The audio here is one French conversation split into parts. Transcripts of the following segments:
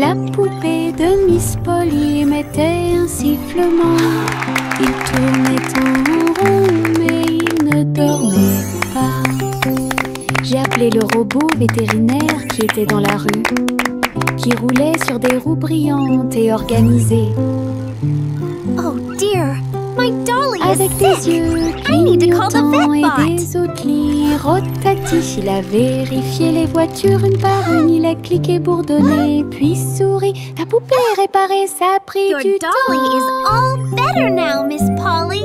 La poupée de Miss Polly émettait un sifflement. Il tournait en rond, mais il ne dormait pas. J'ai appelé le robot vétérinaire qui était dans la rue, qui roulait sur des roues brillantes et organisées. Oh dear, my dolly Avec is des sick. yeux I need to call the clignotants et vetbot. des outils rotatifs, il a vérifié les voitures une par une. Il a cliqué, bourdonné, puis souri. La poupée réparée, ça a pris Your du dolly temps. is all better now, Miss Polly.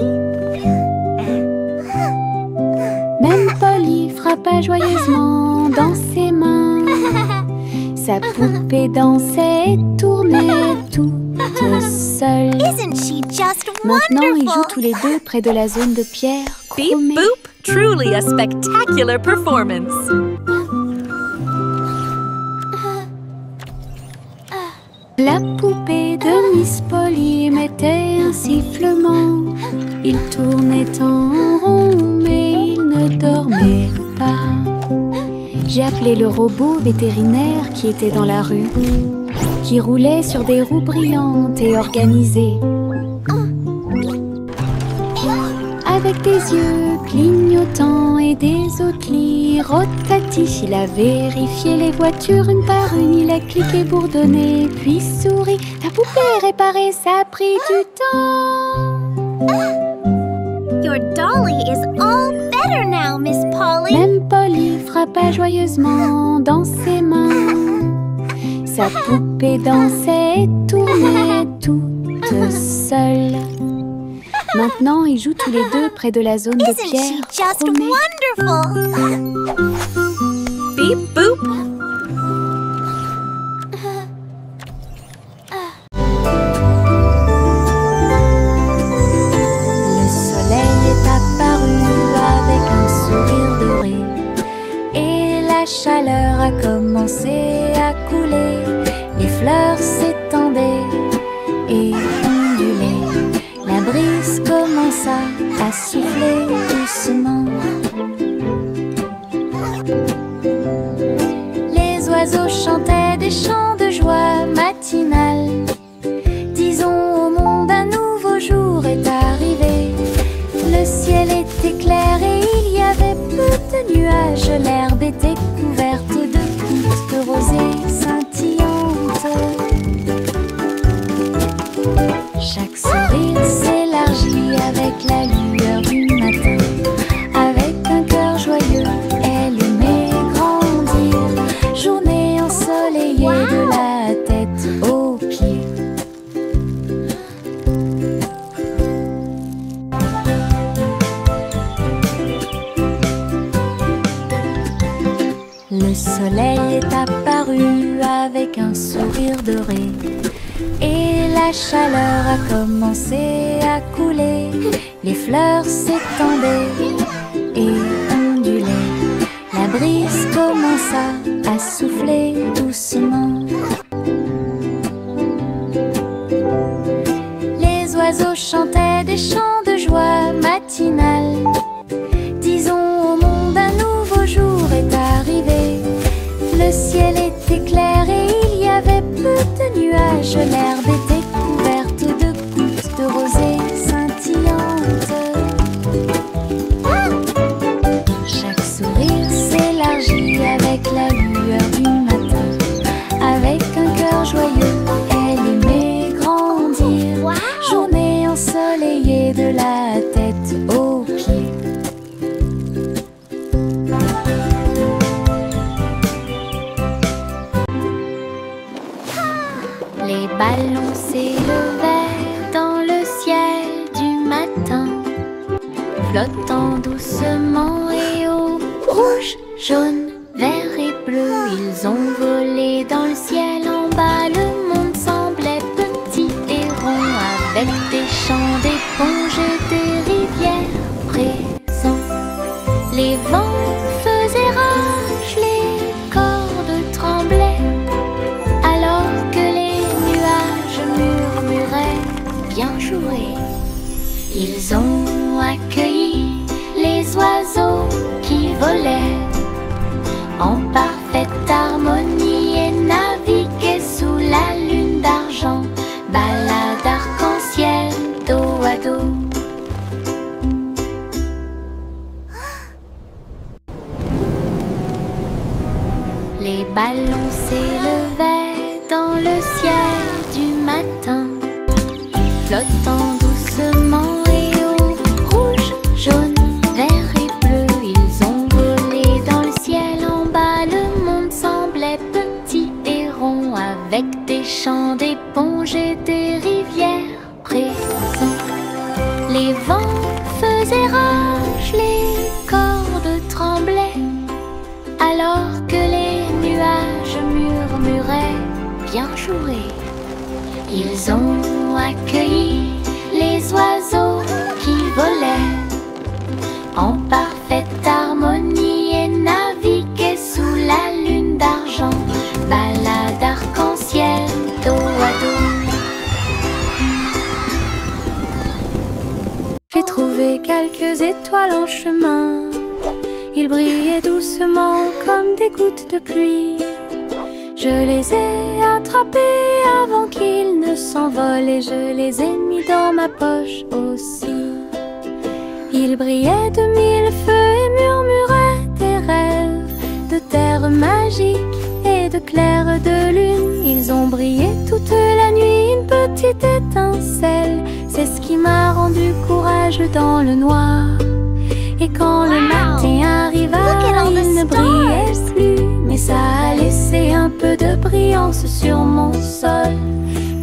Même Polly frappa joyeusement dans ses mains. Sa poupée dansait et tournait toute seule. Isn't she just Maintenant, ils jouent tous wonderful? les deux près de la zone de pierre Beep chromée. boop, truly a spectacular performance. La poupée de Miss Polly émettait un sifflement. Il tournait en rond, mais il ne dormait pas. J'ai appelé le robot vétérinaire qui était dans la rue, qui roulait sur des roues brillantes et organisées. Avec des yeux clignotants et des outils rotatifs, il a vérifié les voitures une par une. Il a cliqué, bourdonné, puis souri. La poupée réparée, ça a pris du temps. Your dolly is all better now, Miss Polly. Même Polly frappa joyeusement dans ses mains. Sa poupée dansait et tournait toute seule. Maintenant, ils jouent tous les deux près de la zone de Isn't pierre she just chromée. wonderful? Beep boop. Le soleil est apparu avec un sourire doré et la chaleur a commencé à couler. Les fleurs s'étendaient et ondulaient. La brise commença à souffler doucement. Les oiseaux chantaient des chants de joie matinale. Disons au monde un nouveau jour est arrivé. Le ciel était clair et il y avait peu de nuages. L'herbe était couverte de gouttes de rosée scintillantes. Chaque sourire s'élargit avec la lueur du matin. Avec un cœur joyeux, elle aimait grandir. Journée ensoleillée de la tête aux pieds. Le soleil est apparu avec un sourire doré et la chaleur a commencé à couler. Les fleurs s'étendaient et ondulaient. La brise commença à souffler doucement. Les oiseaux chantaient des chants de joie matinale. Disons au monde un nouveau jour est arrivé. Le ciel était clair et il y avait peu de nuages. L'herbe était couverte de gouttes de rosée scintillantes. Chaque sourire s'élargit avec la lueur du matin. Avec un cœur joyeux, elle aimait grandir. Journée ensoleillée de la tête aux pieds. Les ballons s'élevaient dans le ciel du matin, flottant doucement et haut. Rouge, jaune, vert et bleu, ils ont volé dans le ciel. En bas, le monde semblait petit et rond, avec des champs d'éponges et des rivières présents. Les vents faisaient rage, les cordes tremblaient, alors que les nuages murmuraient bien joué. Ils ont accueilli les oiseaux qui volaient en parfaite harmonie et naviguaient sous la Les ballons s'élevaient dans le ciel du matin, flottant doucement et au rouge, jaune, vert et bleu. Ils ont volé dans le ciel en bas. Le monde semblait petit et rond, avec des champs d'éponges et des rivières présents. Les vents faisaient rage, les cordes tremblaient, alors que les nuages murmuraient bien jouer. Ils ont accueilli les oiseaux qui volaient en parfaite harmonie et naviguaient sous la lune d'argent. Balade arc-en-ciel, dos à dos. J'ai trouvé quelques étoiles en chemin. Ils brillaient doucement comme des gouttes de pluie. Je les ai attrapés avant qu'ils ne s'envolent et je les ai mis dans ma poche aussi. Ils brillaient de mille feux et murmuraient des rêves de terre magique et de clair de lune. Ils ont brillé toute la nuit, une petite étincelle. C'est ce qui m'a rendu courageux dans le noir. Et quand le matin arriva, il ne brillait plus, mais ça a laissé un peu de brillance sur mon sol.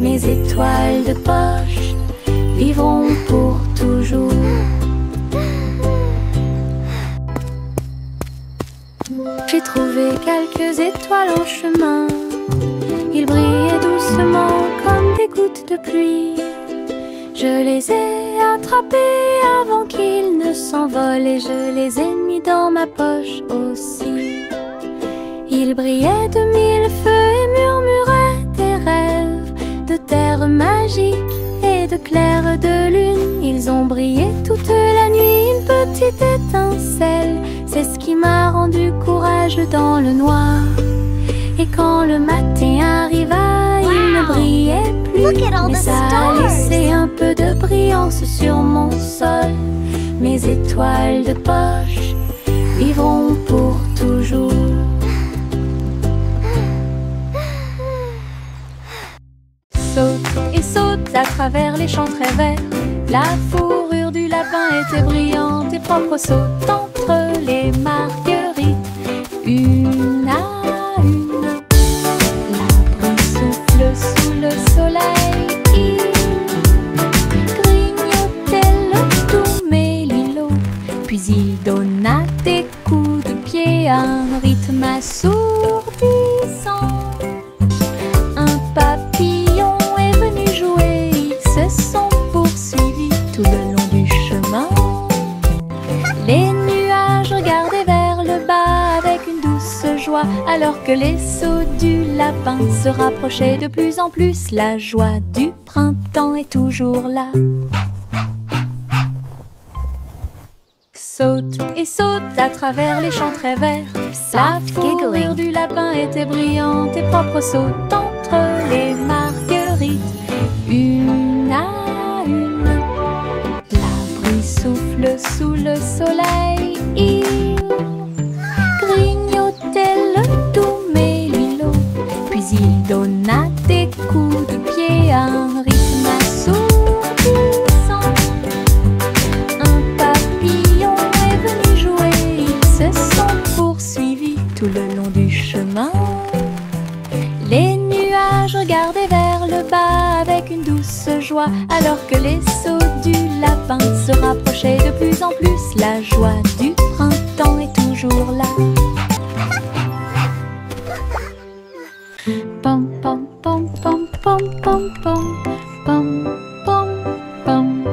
Mes étoiles de poche vivront pour toujours. J'ai trouvé quelques étoiles en chemin. Ils brillaient doucement comme des gouttes de pluie. Je les ai attrapés avant qu'ils ne s'envolent et je les ai mis dans ma poche aussi. Ils brillaient de mille feux et murmuraient des rêves de terre magique et de clair de lune. Ils ont brillé toute la nuit, une petite étincelle. C'est ce qui m'a rendu courageux dans le noir. Et quand le matin arriva, il ne brillait plus, mais ça a laissé un peu de brillance sur mon sol. Mes étoiles de poche vivront pour toujours. Saute et saute à travers les champs très verts. La fourrure du lapin était brillante et propre. Saute entre les marguerites, une à une. L'arbre souffle sous le soleil, il grignotait le tout mélilo. Puis il donna des coups de pied à un rythme assourdissant. Un papillon est venu jouer, ils se sont poursuivis tout le long du chemin. Les nuages regardaient vers le bas avec une douce joie, alors que les sauts du lapin se rapprochaient de plus en plus. La joie du printemps est toujours là. Saute et saute à travers les champs très verts. La fourrure du lapin était brillante et propre. Saute entre les marguerites, une à une. L'arbre souffle sous le soleil, il grignotait le doux mélilo. Puis il donna des coups de pied à un rythme assourdissant. Un papillon est venu jouer, ils se sont poursuivis tout le long du chemin. Les nuages regardaient vers le bas avec une douce joie, alors que les sauts du lapin se rapprochaient de plus en plus. La joie du printemps est toujours là. Pom pom pom pom pom pom pom pom pom pom.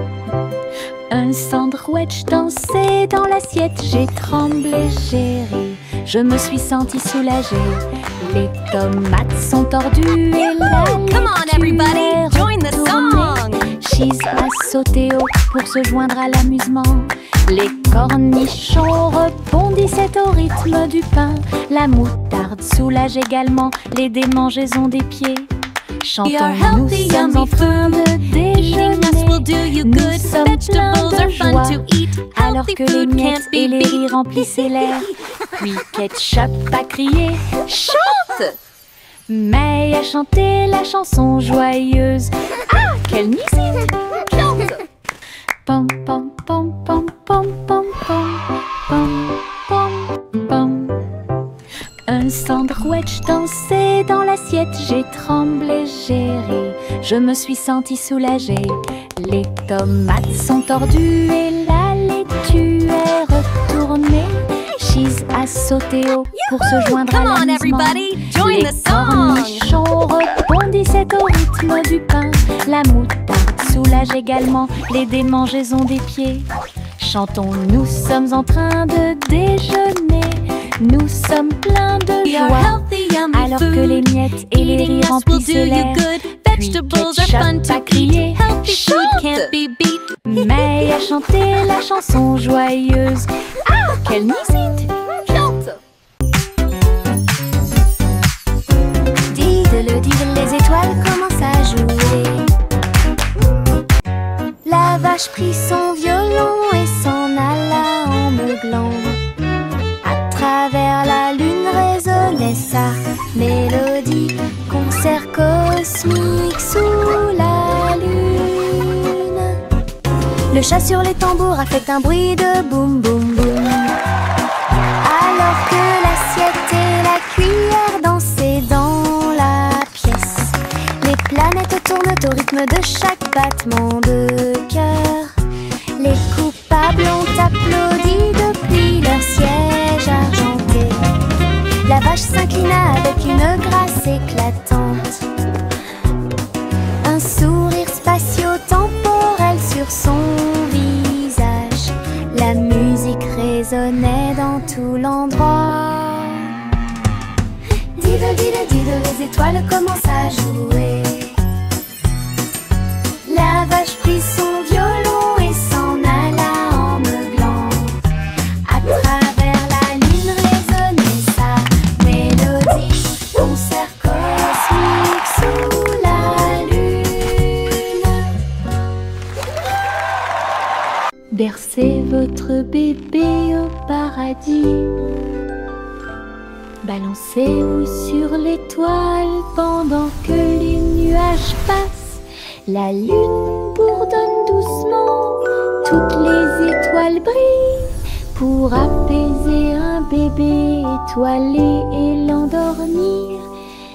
Un sandwich dansait dans l'assiette. J'ai tremblé, j'ai ri, je me suis sentie soulagée. Les tomates sont tordues et la Come on, everybody, join the song! Cheese a sauté haut pour se joindre à l'amusement. Les cornichons rebondissaient au rythme du pain. La moutarde soulage également les démangeaisons des pieds. Chantons, nous sommes en train de déjeuner. Nous sommes pleins de joie, alors que les miettes et les riz remplissaient l'air. Puis Ketchup a crié « Chante !» May a chanté la chanson joyeuse. Ah, quelle musique! Chante! Pom pom pom pom pom pom pom pom pom pom. Un sandwich dansait dans l'assiette. J'ai tremblé, j'ai ri. Je me suis sentie soulagée. Les tomates sont tordues et la laitue est retournée. Cheese a sauté haut pour se joindre à l'amusement. Les cornichons rebondissaient au rythme du pain. La moutarde soulage également les démangeaisons des pieds. Chantons, nous sommes en train de déjeuner. Nous sommes pleins de joie, alors que les miettes et les rires remplissaient l'air. Puis Ketchup a crié « Chante !» May a chanté la chanson joyeuse. Ah, quelle musique! Chante! Diddle, diddle, les étoiles commencent à jouer. La vache prit son violon et s'en alla en meuglant. À travers la lune résonnait sa mélodie. Concert cosmique sous la lune. Le chat sur les tambours a fait un bruit de boum boum boum. Alors que l'assiette et la cuillère dansaient dans la pièce. Les planètes tournent au rythme de chaque battement de cœur. Les coupables ont applaudi depuis leur siège argenté. La vache s'inclina avec une grâce éclatante. Un sourire spatio-temporel sur son visage. La musique résonnait dans tout l'endroit. Diddle, diddle, diddle, les étoiles commencent à jouer. La vache prit son violon et s'en alla en meuglant. À travers la lune résonnait sa mélodie. Concert cosmique sous la lune. Bercez votre bébé au paradis. Balancez-vous sur l'étoile pendant que les nuages passent. La lune bourdonne doucement, toutes les étoiles brillent pour apaiser un bébé étoilé et l'endormir.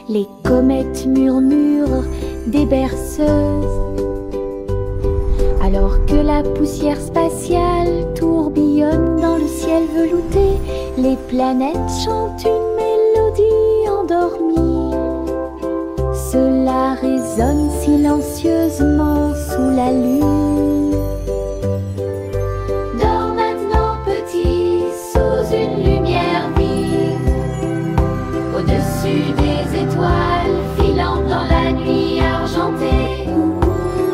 Les comètes murmurent des berceuses, alors que la poussière spatiale tourbillonne dans le ciel velouté. Les planètes chantent une mélodie endormie. Cela résonne silencieusement sous la lune. Dors maintenant petit, sous une lumière vive, au-dessus des étoiles filant dans la nuit argentée.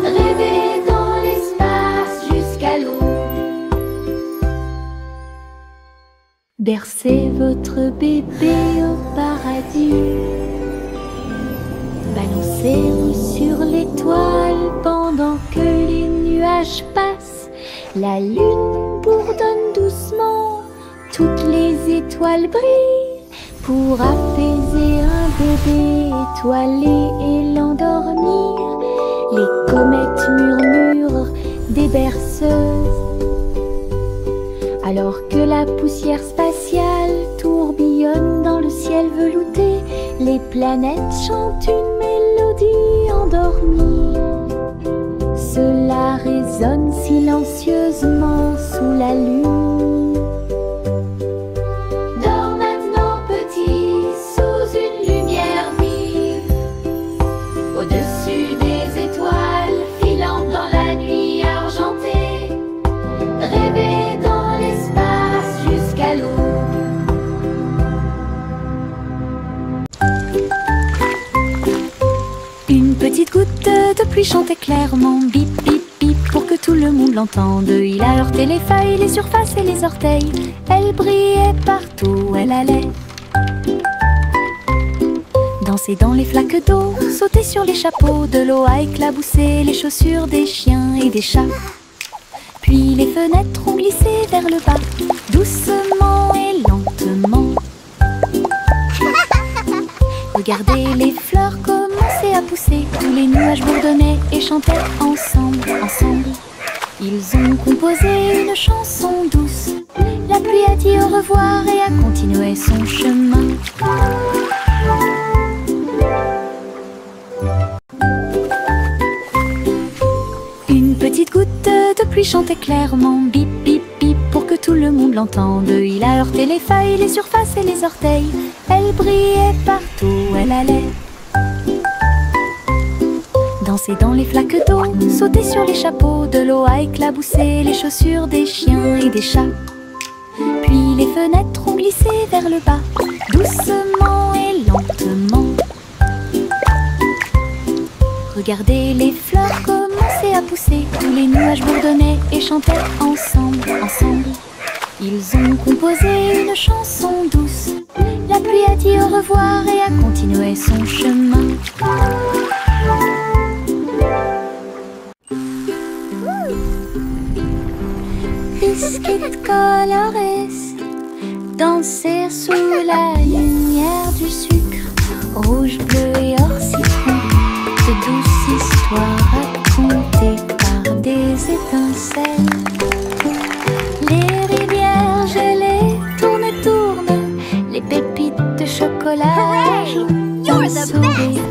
Rêvez dans l'espace jusqu'à l'aube. Bercez votre bébé au paradis. Balancez-vous sur l'étoile pendant que les nuages passent. La lune bourdonne doucement, toutes les étoiles brillent pour apaiser un bébé étoilé et l'endormir. Les comètes murmurent des berceuses, alors que la poussière spatiale tourbillonne dans le ciel velouté. Les planètes chantent une mélodie endormie. Cela résonne silencieusement sous la lune. Dors maintenant petit, sous une lumière vive, au-dessus des étoiles filant dans la nuit argentée. Rêvez dans l'espace jusqu'à l'aube. Une petite goutte de pluie chantait clairement, bip bip bip, pour que tout le monde l'entende. Il a heurté les feuilles, les surfaces et les orteils. Elle brillait partout où elle allait. Danser dans les flaques d'eau, sauter sur les chapeaux. De l'eau a éclaboussé les chaussures des chiens et des chats. Puis les fenêtres ont glissé vers le bas, doucement et lentement. Regardez les fleurs commencer à pousser. Tous les nuages bourdonnaient et chantaient ensemble, ensemble. Ils ont composé une chanson douce. La pluie a dit au revoir et a continué son chemin. Une petite goutte de pluie chantait clairement, bip bip bip, pour que tout le monde l'entende. Il a heurté les feuilles, les surfaces et les orteils. Elle brillait partout où elle allait. Danser dans les flaques d'eau, sauter sur les chapeaux. De l'eau a éclaboussé les chaussures des chiens et des chats. Puis les fenêtres ont glissé vers le bas, doucement et lentement. Regardez les fleurs commencer à pousser. Tous les nuages bourdonnaient et chantaient ensemble, ensemble. Ils ont composé une chanson douce. La pluie a dit au revoir et a continué son chemin. Biscuits colorés danser sous la lumière du sucre. Rouge, bleu et or citron, de douces histoires racontées par des étincelles. Les rivières gelées tournent et tournent, les pépites de chocolat jouent d'un sourire.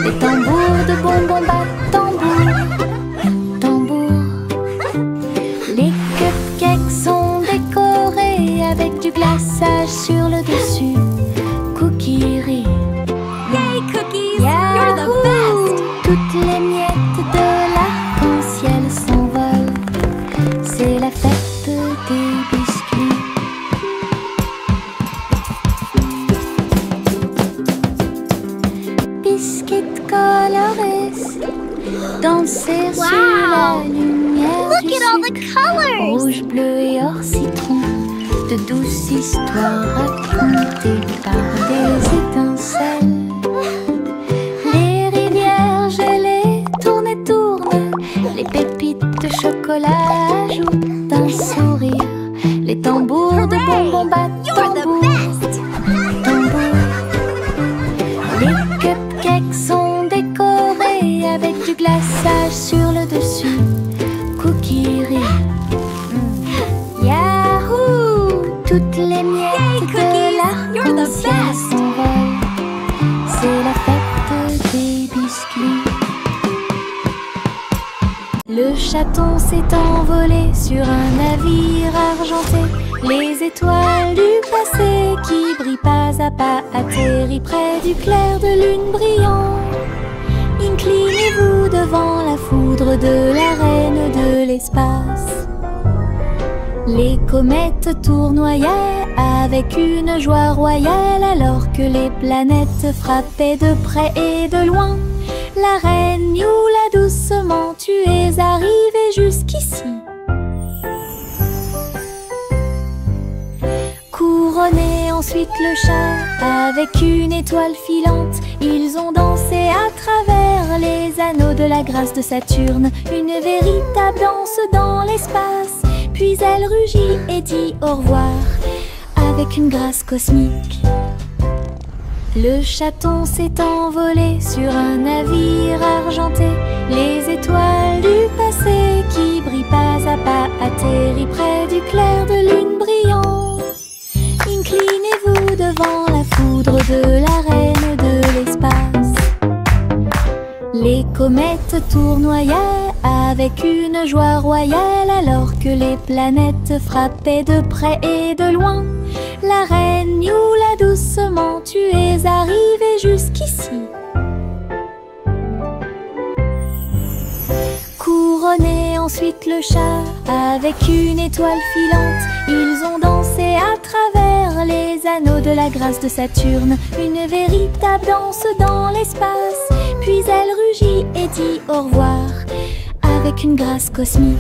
Les tambours de bonbons battent tambour, tambour. Les cupcakes sont décorés avec du glaçage sur le dessus. Cookie. Yay, cookies! You're the best! Toutes les miettes de l'arc-en-ciel s'envolent. C'est la fête des biscuits. Biscuits colorés danser sous la lumière Look du at all the sucre. colors! Rouge, bleu et or citron, de douces histoires racontées par des étincelles. Les rivières gelées tournent et tournent, les pépites de chocolat ajoutent un sourire. Les tambours de bonbons battent You're the tambour, best! tambour. Les cupcakes sont décorés avec du glaçage sur le dessus. Cookie Yahoo! Toutes les miettes de l'arc-en-ciel s'envolent. C'est la fête des biscuits. Le chaton s'est envolé sur un navire argenté. Les étoiles du passé qui brillent pas à pas atterrissent près du clair de lune brillant. Inclinez-vous devant la foudre de la reine de l'espace. Les comètes tournoyaient avec une joie royale alors que les planètes frappaient de près et de loin. La reine Youla, doucement, tu es arrivée jusqu'ici. Couronné ensuite le chat avec une étoile filante. Ils ont dansé à travers les anneaux de la grâce de Saturne. Une véritable danse dans l'espace. Puis elle rugit et dit au revoir avec une grâce cosmique. Le chaton s'est envolé sur un navire argenté. Les étoiles du passé qui brillent pas à pas atterrissent près du clair de lune brillant. Inclinez-vous devant la foudre de la reine de l'espace. Les comètes tournoyaient avec une joie royale alors que les planètes frappaient de près et de loin. La reine Youla, doucement, tu es arrivée jusqu'ici. Couronné ensuite le chat avec une étoile filante. Ils ont dansé à travers les anneaux de la grâce de Saturne. Une véritable danse dans l'espace. Puis elle rugit et dit au revoir avec une grâce cosmique.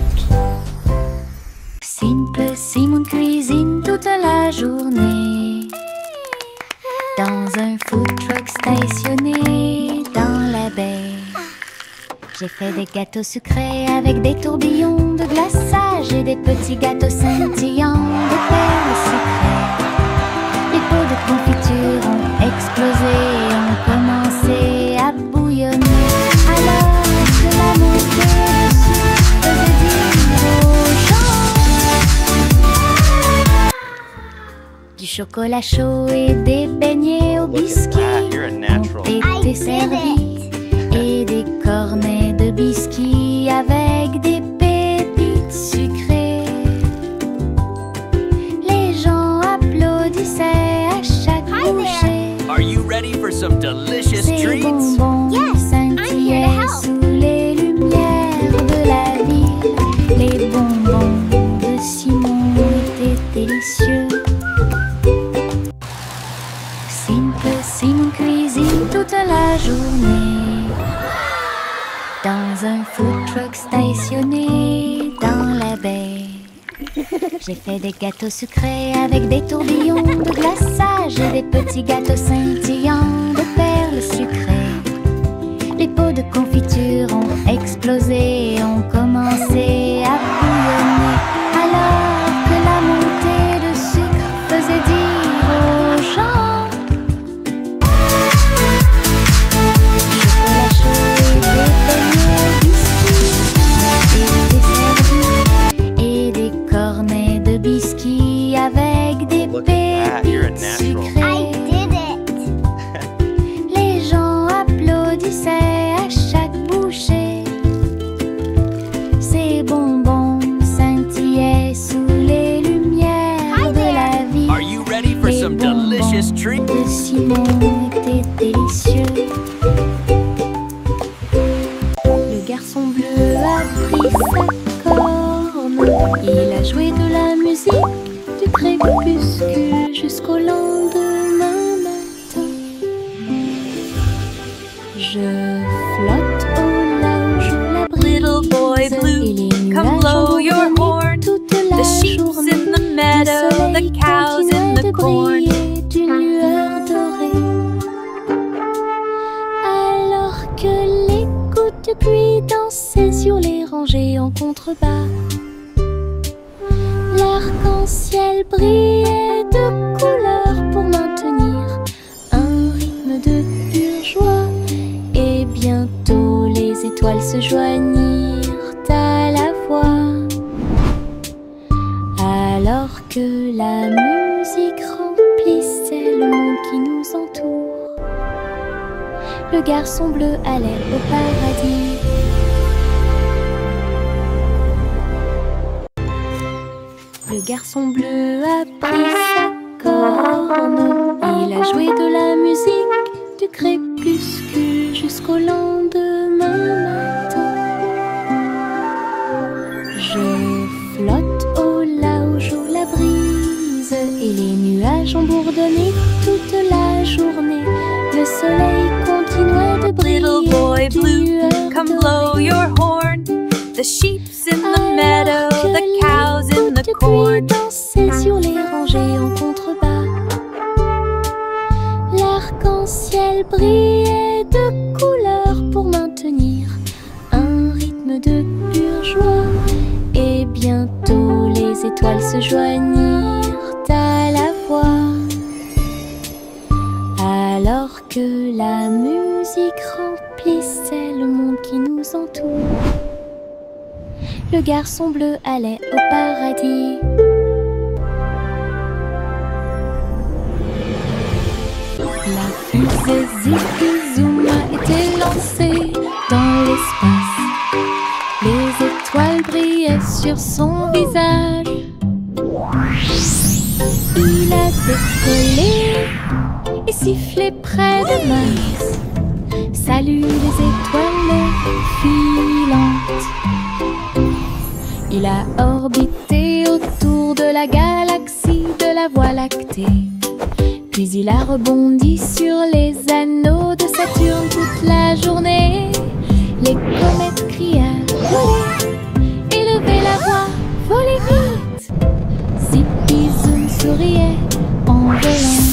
Simple Simon cuisine toute la journée dans un food truck stationné dans la baie. J'ai fait des gâteaux sucrés avec des tourbillons de glaçage et des petits gâteaux scintillants de perles sucrées. Les pots de confiture ont explosé en commun. chocolat chaud et des beignets au Look at biscuit that, you're a natural. ont été servis. Et des cornets de biscuits avec des pépites sucrées. Les gens applaudissaient à chaque bouchée. Are you ready for some delicious Ces treats? bonbons Yes, I'm here to scintillaient help. sous les lumières de la ville. Les bonbons de Simon étaient délicieux. Simon cuisine toute la journée dans un food truck stationné dans la baie. J'ai fait des gâteaux sucrés avec des tourbillons de glaçage et des petits gâteaux scintillants de perles sucrées. Les pots de confiture ont explosé et ont commencé à bouillonner alors que la montée de sucre faisait dire aux gens: chocolat chaud et des beignets au biscuit et des servis et des cornets de biscuits avec des Look at that, you're a pépites natural. I sucrées. did it. Les gens applaudissaient à chaque bouchée. Ces bonbons scintillaient sous les lumières de la vie. Are you ready for Les some bonbons delicious treats? de Simon étaient délicieux. Le garçon bleu a pris sa corne. Il a joué de la musique du crépuscule jusqu'au lendemain matin. Je flotte au large où la brise Little boy et blue, les come nuages blow ont your bourdonné horn. toute la The sheep's journée. in the meadow, Le the soleil cows in continuait the de corn. briller d'une lueur dorée. Alors que les gouttes de pluie dansaient sur les rangées en contrebas, l'arc-en-ciel brillait de couleurs pour maintenir un rythme de pure joie. Et bientôt les étoiles se joignirent à la voix. Alors que la musique remplissait le monde qui nous entoure, le garçon bleu allait au paradis. Le garçon bleu a pris sa corne. Il a joué de la musique du crépuscule jusqu'au lendemain matin. Je flotte au large où la brise et les nuages ont bourdonné toute la journée. Le soleil continuait de briller. Little boy d'une blue, lueur come dorée. blow your horn. The sheep's in the meadow, Alors que the les cows in gouttes the de corn. pluie dansaient sur les rangées en contrebas, l'arc-en-ciel brillait de couleurs pour maintenir un rythme de pure joie. Et bientôt les étoiles se joignirent à la voix. Alors que la musique remplissait le monde qui nous entoure, le garçon bleu allait au paradis. La fusée Zipi-Zoom a été lancée dans l'espace. Les étoiles brillaient sur son visage. Il a décollé et sifflé près de Mars. Salut les étoiles filantes. Il a orbité autour de la galaxie de la Voie lactée. Puis il a rebondi sur les anneaux de Saturne toute la journée. Les comètes criaient « Volez !» Élevez la voix, volez vite. Zipi Zoom souriait en volant.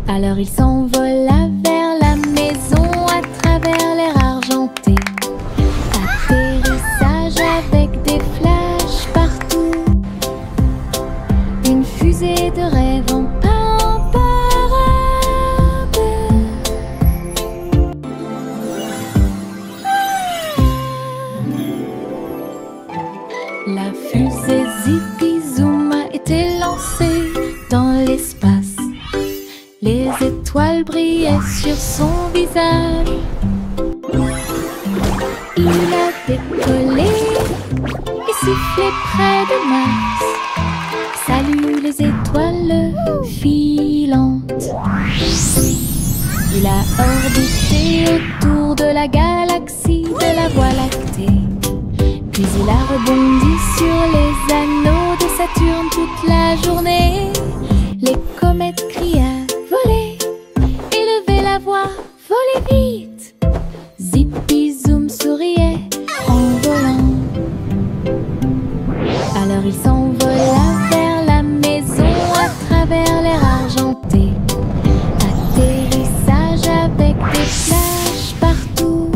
Alors il s'envola vers la maison à travers l'air argenté. Atterrissage avec des flashs partout. Une fusée de rêve en parade. La fusée Zipi Zoom a été lancée étoiles brillaient sur son visage. Il a décollé et sifflé près de Mars. Salut les étoiles filantes. Il a orbité autour de la galaxie de la Voie lactée. Puis il a rebondi sur les anneaux de Saturne toute la journée. Les comètes criaient « Volez !» Élevez la voix, volez vite! Zippy Zoom souriait en volant. Alors il s'envola vers la maison à travers l'air argenté. Atterrissage avec des flashs partout.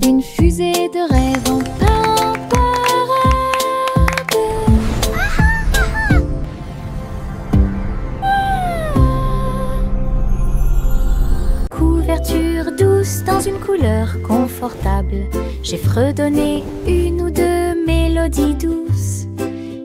Une fusée de rêve en parade. Couverture douce dans une couleur confortable. J'ai fredonné une ou deux mélodies douces.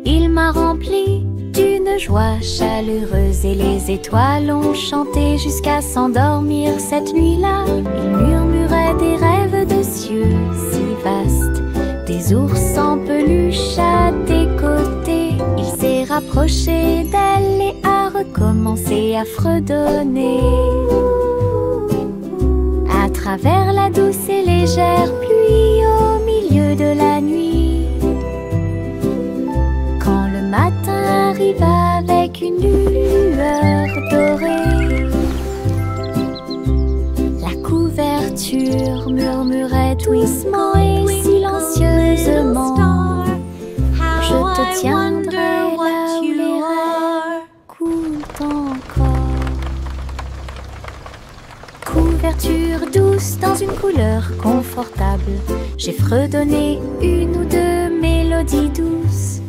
Il m'a rempli d'une joie chaleureuse et les étoiles ont chanté jusqu'à s'endormir cette nuit-là. Il murmurait des rêves de cieux si vastes, des ours en peluche à tes côtés. Il s'est rapproché d'elle et a recommencé à fredonner. À travers la douce et légère pluie au milieu de la nuit, quand le matin arrive avec une lueur dorée, la couverture murmurait doucement et silencieusement: je te tiendrai là où les rêves coulent encore. Couverture douce dans une couleur confortable. J'ai fredonné une ou deux mélodies douces.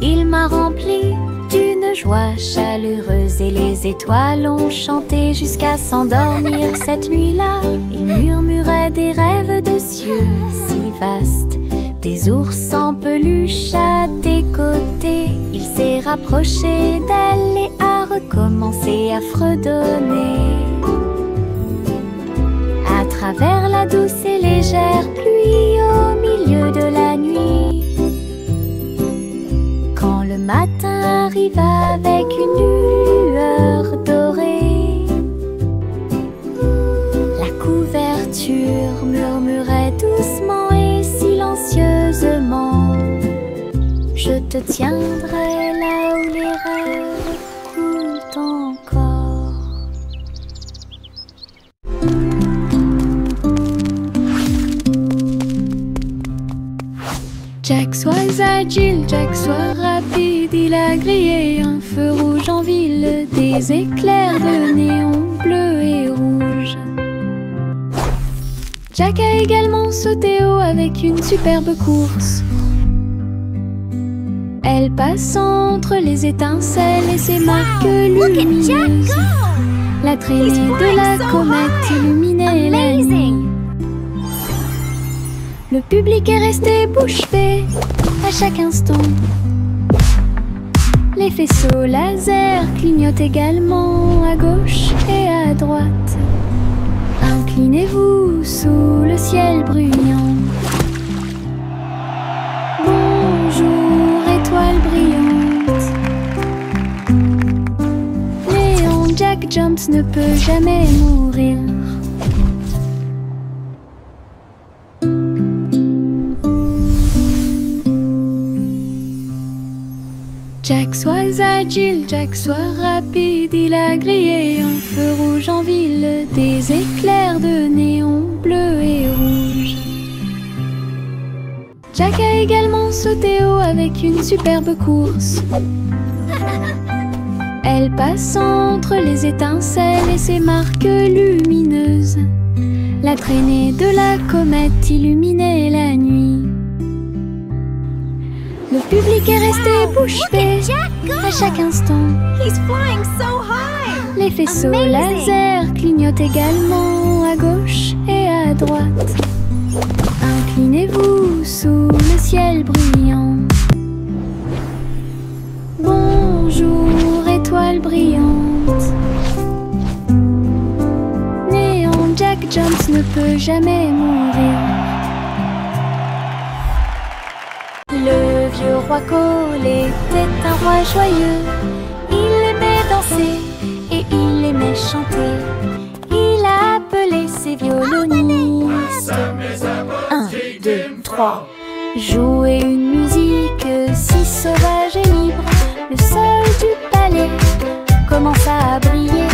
Il m'a rempli d'une joie chaleureuse et les étoiles ont chanté jusqu'à s'endormir cette nuit-là. Il murmurait des rêves de cieux si vastes, des ours en peluche à tes côtés. Il s'est rapproché d'elle et a recommencé à fredonner. À travers la douce et légère pluie au milieu de la nuit, quand le matin arrive avec une lueur dorée, la couverture murmurait doucement et silencieusement: je te tiendrai là où les rêves coulent encore. Jack, sois agile, Jack, sois rapide. Il a grillé un feu rouge en ville, des éclairs de néon bleu et rouge. Jack a également sauté haut avec une superbe course. Elle passe entre les étincelles et ses marques lumineuses. La traînée de la comète illuminait la nuit. Le public est resté bouche bée à chaque instant. Les faisceaux laser clignotent également à gauche et à droite. Inclinez-vous sous le ciel bruyant. Bonjour, étoile brillante. Léon Jack Jumps ne peut jamais mourir. Jack, sois agile, Jack, sois rapide. Il a grillé un feu rouge en ville, des éclairs de néon bleu et rouge. Jack a également sauté haut avec une superbe course. Elle passe entre les étincelles et ses marques lumineuses. La traînée de la comète illuminait la nuit. Le public est resté bouche bée à chaque instant. Les faisceaux laser clignotent également à gauche et à droite. Inclinez-vous sous le ciel bruyant. Bonjour, étoile brillante. peut jamais mourir. Le vieux roi Cole était un roi joyeux. Il aimait danser et il aimait chanter. Il a appelé ses violonistes. 1, 2, 3. Jouer une musique si sauvage et libre. Le sol du palais commença à briller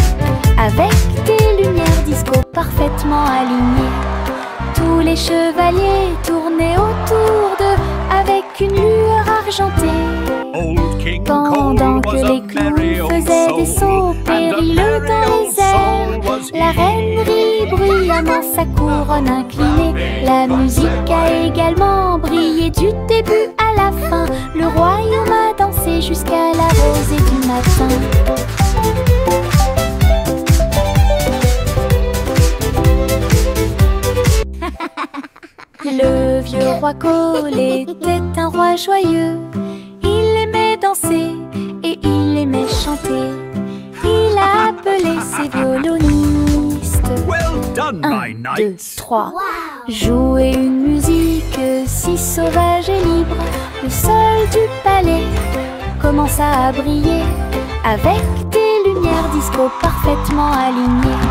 avec des lumières disco parfaitement alignées. Tous les chevaliers tournaient autour d'eux avec une lueur argentée. Pendant que les clowns faisaient des sauts périlleux dans les airs, la reine rit bruyamment sa couronne inclinée. La musique a également brillé du début à la fin. Le royaume a dansé jusqu'à la rosée du matin. Le vieux roi Cole était un roi joyeux. Il aimait danser et il aimait chanter. Il a appelé ses violonistes. Well done, 1, 2, 3. Jouer une musique si sauvage et libre. Le sol du palais commença à briller avec des lumières disco parfaitement alignées.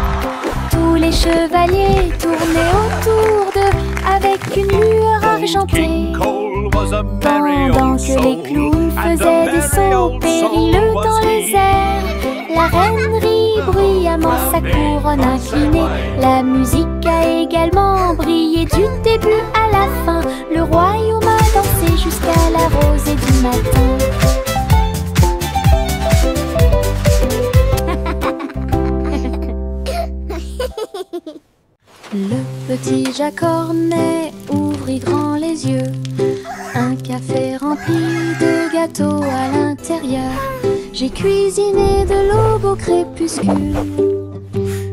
Tous les chevaliers tournaient autour d'eux avec une lueur argentée. Pendant que les clowns faisaient des sauts périlleux dans les airs, la reine rit bruyamment sa couronne inclinée. La musique a également brillé du début à la fin. Le royaume a dansé jusqu'à la rosée du matin. Le petit Jack Cornet ouvrit grand les yeux. Un café rempli de gâteaux à l'intérieur. J'ai cuisiné de l'aube au crépuscule.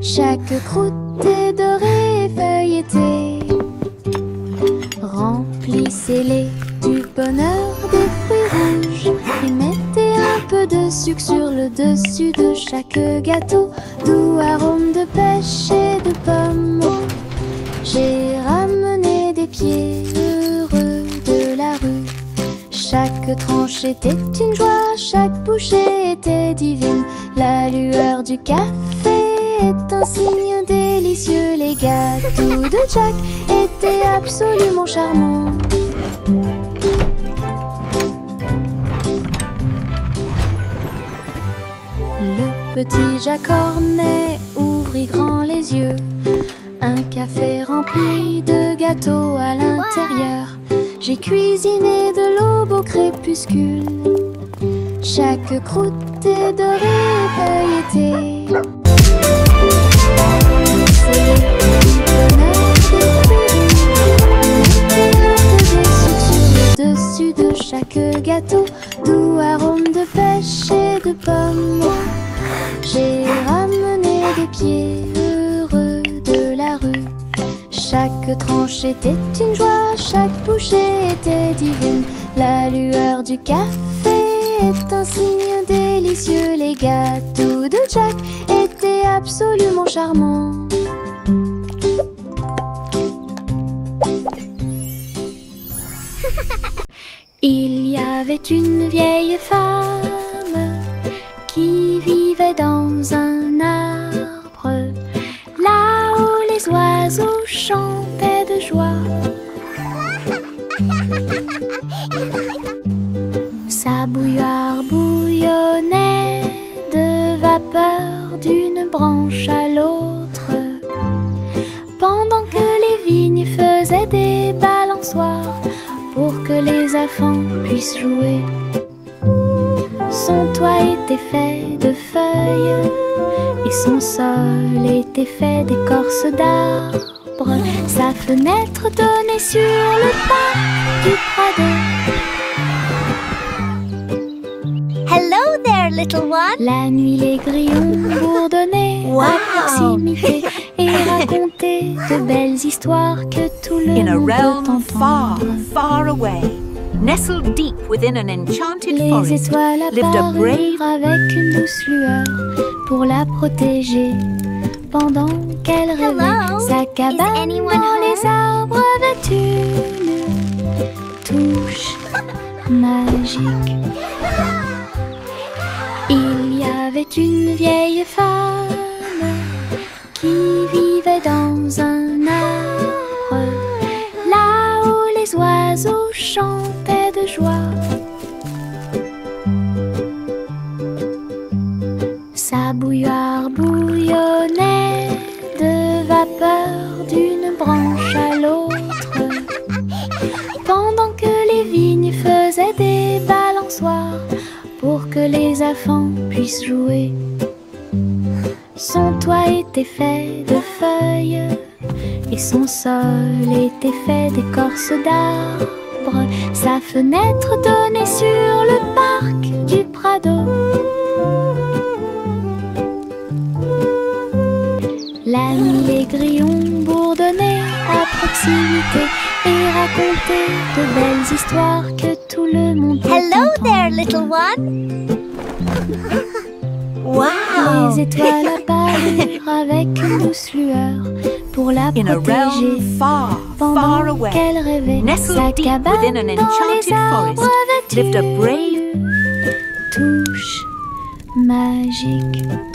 Chaque croûte est dorée et feuilletée. Remplissez-les du bonheur des fruits rouges et mettez un peu de sucre sur le dessus de chaque gâteau. Doux arôme de pêche et de pommes. J'ai ramené des pieds heureux de la rue. Chaque tranche était une joie, chaque bouchée était divine. La lueur du café est un signe délicieux. Les gâteaux de Jack étaient absolument charmants. Le petit Jack Cornet ouvrit grand les yeux. Un café rempli de gâteaux à l'intérieur. J'ai cuisiné de l'aube au crépuscule. Chaque croûte est dorée et feuilletée. C'est le bonheur des fruits rouges. Mettez un peu de sucre sur le dessus de chaque gâteau. Doux arôme de pêche et de pommes. J'ai ramené des pieds heureux de la rue. Chaque tranche était une joie, chaque bouchée était divine. La lueur du café est un signe délicieux. Les gâteaux de Jack étaient absolument charmants. Il y avait une vieille femme qui vivait dans un arbre, là où les oiseaux chantaient de joie. Sa bouilloire bouillonnait de vapeur d'une branche à l'autre, pendant que les vignes faisaient des balançoires pour que les enfants puissent jouer. Son toit était fait de feuilles et son sol était fait d'écorce d'arbres. Sa fenêtre donnait sur le parc du Prado. Hello there, little one. La nuit, les grillons bourdonnaient à proximité et racontaient de belles histoires que tout le In a monde realm peut far, entendre. far away, nestled deep within an enchanted Les forest, étoiles lived a brave apparurent avec une douce lueur pour la protéger pendant qu'elle rêvait. Hello? Sa cabane Is anyone dans les home? arbres avait une touche magique. Il y avait une vieille femme qui vivait dans un arbre, là où les oiseaux chantaient de joie. Sa bouilloire bouillonnait de vapeur d'une branche à l'autre, pendant que les vignes faisaient des balançoires pour que les enfants puissent jouer. Son toit était fait de feuilles et son sol était fait d'écorce d'arbres. Sa fenêtre donnait sur le parc du Prado. La nuit, les grillons bourdonnaient à proximité et racontaient de belles histoires que tout le monde Hello entendre. there, little one. Wow. Les étoiles apparurent avec une douce lueur pour la In a protéger. realm far, far Pendant away, qu'elle rêvait, nestled sa deep cabane within an dans enchanted les arbres forest, avait lived a une brave touche magique.